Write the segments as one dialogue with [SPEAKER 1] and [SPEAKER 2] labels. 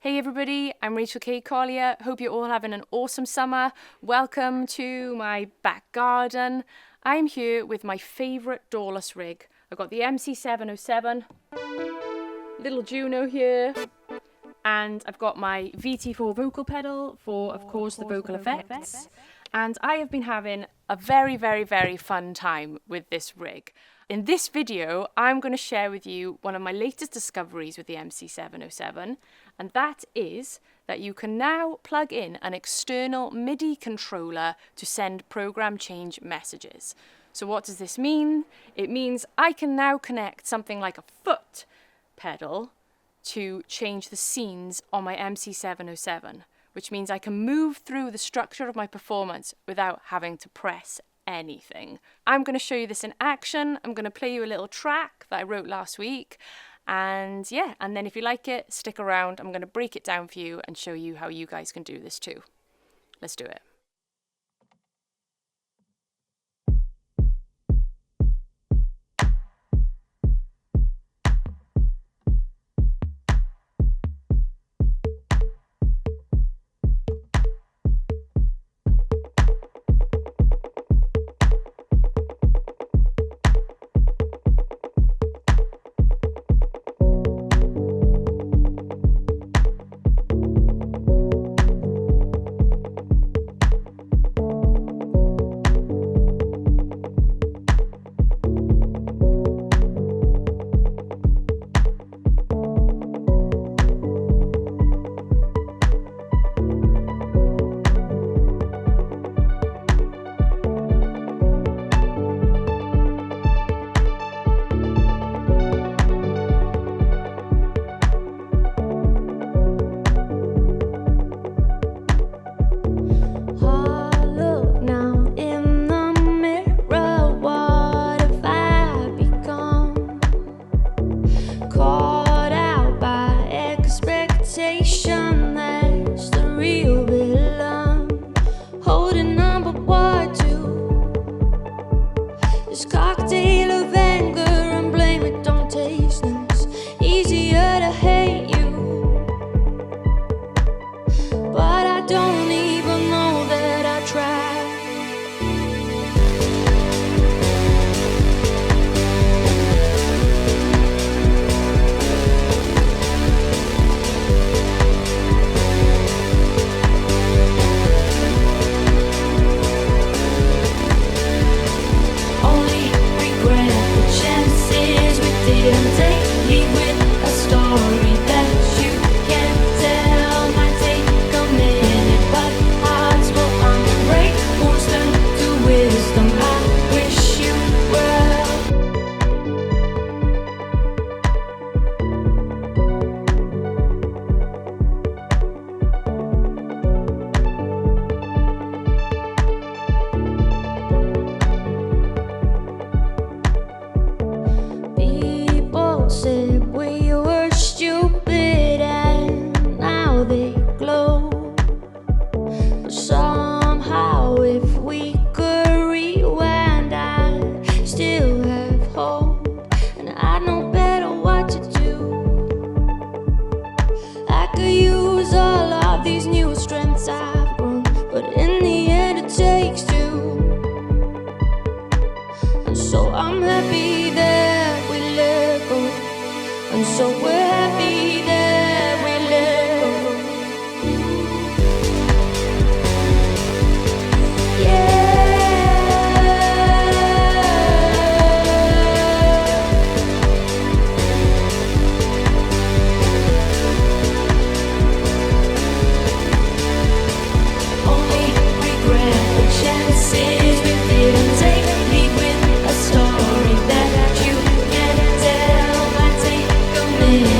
[SPEAKER 1] Hey everybody, I'm Rachel K. Collier. Hope you're all having an awesome summer. Welcome to my back garden. I'm here with my favourite doorless rig. I've got the MC707, little Juno here, and I've got my VT4 vocal pedal for, of course, the vocal effects. And I have been having a very, very, very fun time with this rig. In this video, I'm going to share with you one of my latest discoveries with the MC707, and that is that you can now plug in an external Midi controller to send program change messages. So what does this mean? It means I can now connect something like a foot pedal to change the scenes on my MC707, which means I can move through the structure of my performance without having to press anything. I'm going to show you this in action. I'm going to play you a little track that I wrote last week, and then if you like it, stick around. I'm going to break it down for you and show you how you guys can do this too. Let's do it.
[SPEAKER 2] Yeah.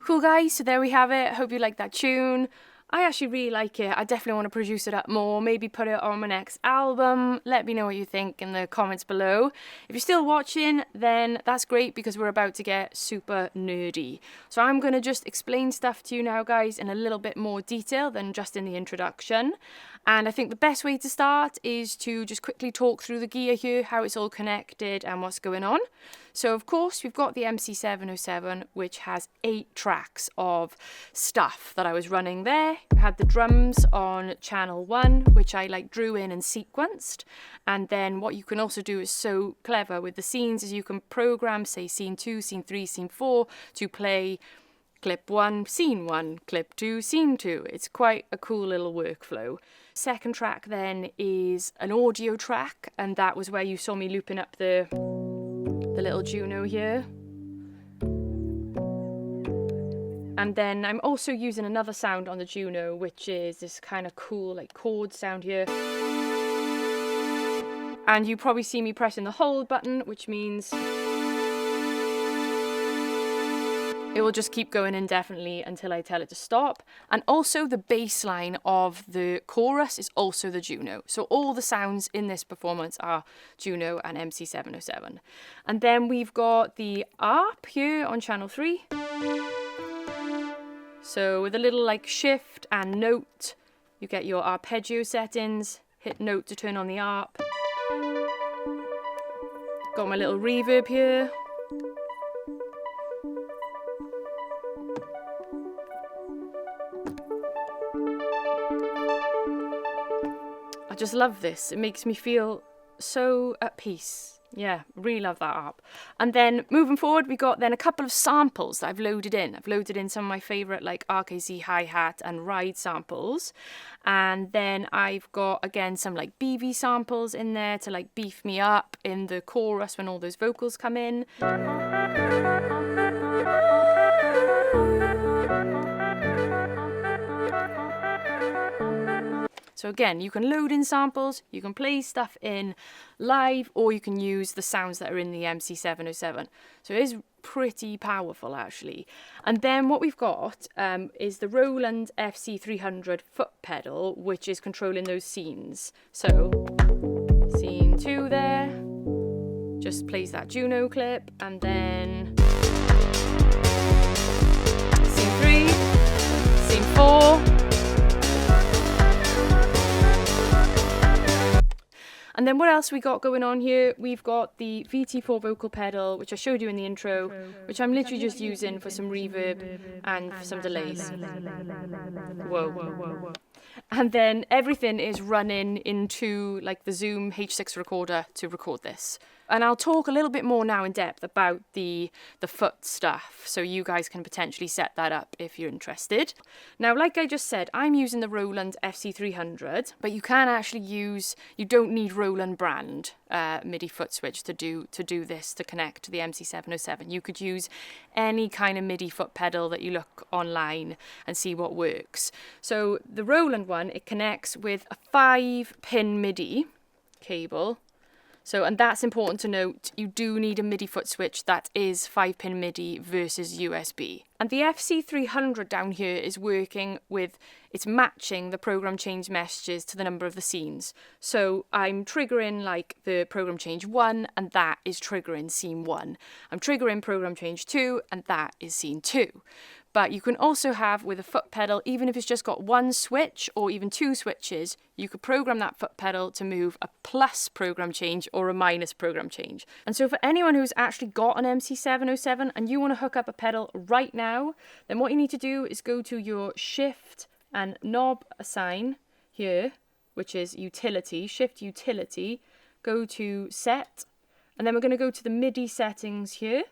[SPEAKER 1] Cool guys, so there we have it. Hope you like that tune. I actually really like it. I definitely want to produce it up more, maybe put it on my next album. Let me know what you think in the comments below. If you're still watching, then that's great because we're about to get super nerdy. So I'm going to just explain stuff to you now, guys, in a little bit more detail than just in the introduction. And I think the best way to start is to just quickly talk through the gear here, how it's all connected and what's going on. So of course we've got the MC707, which has 8 tracks of stuff that I was running there. We had the drums on channel 1, which I drew in and sequenced. And then what you can also do is so clever with the scenes is you can program, say, scene 2, scene 3, scene 4 to play clip 1, scene 1, clip 2, scene 2. It's quite a cool little workflow. Second track then is an audio track, and that was where you saw me looping up the little Juno here. And then I'm also using another sound on the Juno, which is this kind of cool chord sound here. And you probably see me pressing the hold button, which means it will just keep going indefinitely until I tell it to stop. And also the bass line of the chorus is also the Juno. So all the sounds in this performance are Juno and MC707. And then we've got the ARP here on channel 3. So with a little shift and note, you get your arpeggio settings. Hit note to turn on the ARP. Got my little reverb here. I just love this. It makes me feel so at peace. Yeah, really love that ARP. And then moving forward, we got then a couple of samples that I've loaded in. I've loaded in some of my favorite RKC hi-hat and ride samples. And then I've got, again, some BV samples in there to beef me up in the chorus when all those vocals come in. So again, you can load in samples, you can play stuff in live, or you can use the sounds that are in the MC707. So it is pretty powerful, actually. And then what we've got is the Roland FC300 foot pedal, which is controlling those scenes. So scene 2 there, just plays that Juno clip, and then scene 3, scene 4, and then what else we got going on here? We've got the VT4 vocal pedal, which I showed you in the intro, which I'm literally just using for some reverb and some delays. Whoa, whoa, whoa, whoa. And then everything is running into the Zoom H6 recorder to record this. And I'll talk a little bit more now in depth about the foot stuff, so you guys can potentially set that up if you're interested. Now, like I just said, I'm using the Roland FC300, but you can actually use, you don't need Roland brand MIDI foot switch to do this, to connect to the MC707. You could use any kind of MIDI foot pedal that you look online and see what works. So the Roland one, it connects with a 5-pin MIDI cable. So, and that's important to note, you do need a MIDI foot switch that is 5-pin MIDI versus USB. And the FC300 down here is working with, it's matching the program change messages to the number of the scenes. So I'm triggering the program change 1, and that is triggering scene 1. I'm triggering program change 2, and that is scene 2. But you can also have, with a foot pedal, even if it's just got 1 switch or even 2 switches, you could program that foot pedal to move a plus program change or a minus program change. And so for anyone who's actually got an MC707 and you want to hook up a pedal right now, then what you need to do is go to your shift and knob assign here, which is utility, shift utility, go to set, and then we're going to go to the MIDI settings here.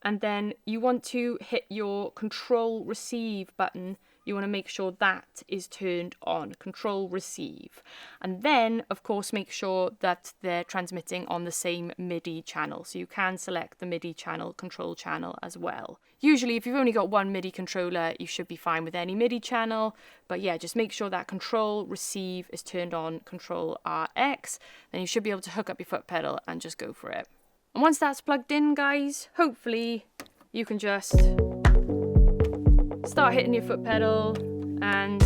[SPEAKER 1] And then you want to hit your control receive button. You want to make sure that is turned on, control receive. And then, of course, make sure that they're transmitting on the same MIDI channel. So you can select the MIDI channel, control channel as well. Usually, if you've only got one MIDI controller, you should be fine with any MIDI channel. But yeah, just make sure that control receive is turned on, control RX. Then you should be able to hook up your foot pedal and just go for it. And once that's plugged in, guys, hopefully you can just start hitting your foot pedal and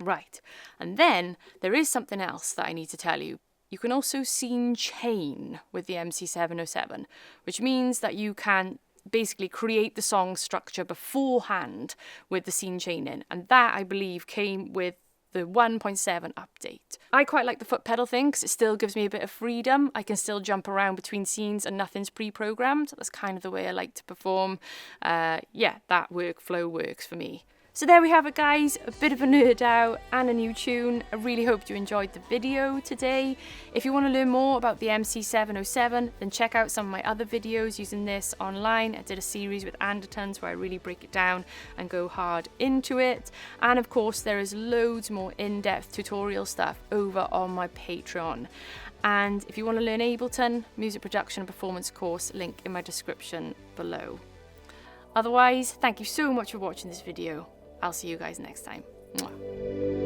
[SPEAKER 1] right. And then there is something else that I need to tell you. You can also scene chain with the MC707, which means that you can basically create the song structure beforehand with the scene chaining. And that, I believe, came with the 1.7 update. I quite like the foot pedal thing because it still gives me a bit of freedom. I can still jump around between scenes and nothing's pre-programmed. That's kind of the way I like to perform. Yeah, that workflow works for me. So there we have it, guys, a bit of a nerd out and a new tune. I really hope you enjoyed the video today. If you want to learn more about the MC707, then check out some of my other videos using this online. I did a series with Andertons where I really break it down and go hard into it. And of course, there is loads more in-depth tutorial stuff over on my Patreon. And if you want to learn Ableton, music production and performance course, link in my description below. Otherwise, thank you so much for watching this video. I'll see you guys next time. Mwah.